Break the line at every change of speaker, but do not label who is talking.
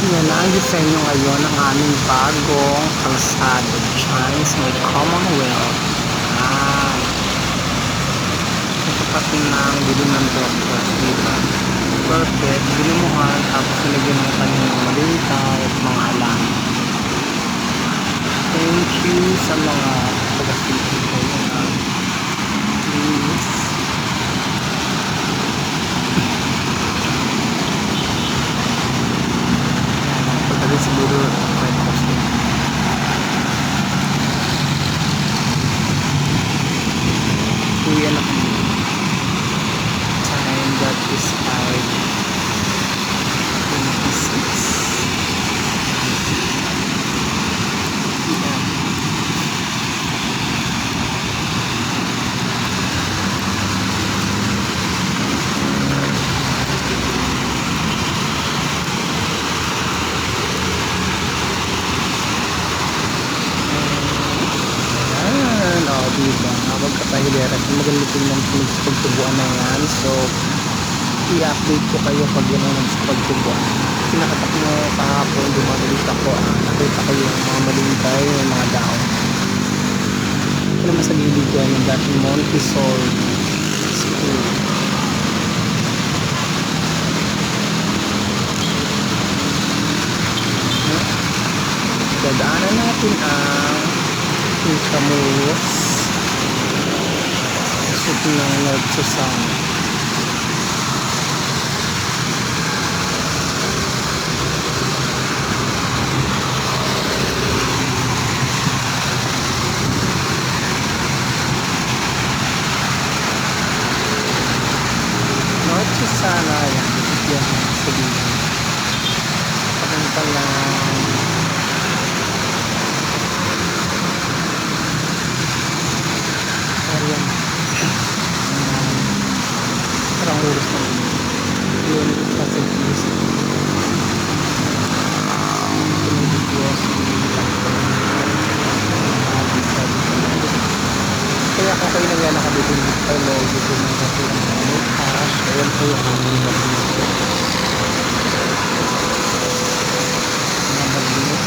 Yan na ang disenyo ngayon ng aming bagong kalsada dyan sa may Commonwealth. Yan. Ito pati ng dilim ng breakfast, diba? Perfect. Dilimuhan, tapos nilagyan mo kanina malintay at mga alam. Thank you sa mga taga-city ko. Please. Pagdating siguro breakfast din. Kuya na kami. Time that is 5:26. Diba? Huwag kapahiliran. Maganda tingnan kung pagtubuan na yan. So, i-update ko kayo pag yun ang pagtubuan. Pinakatak mo kahapon, dumagalit ako. Nakita ko yung mga malintay, yung mga daon. Ito naman sa gilid yan, yung dating Montessori School. Dadaanan natin ang Intramuros. Ito ng North Susana. North Susana, yan. Yan sa dito. Papunta lang. Ayan. Parang ulos na yun kasi kaya kung kayo nagyalakad dito ng Carlo dito ng kasi ang cash, ayan po yung aming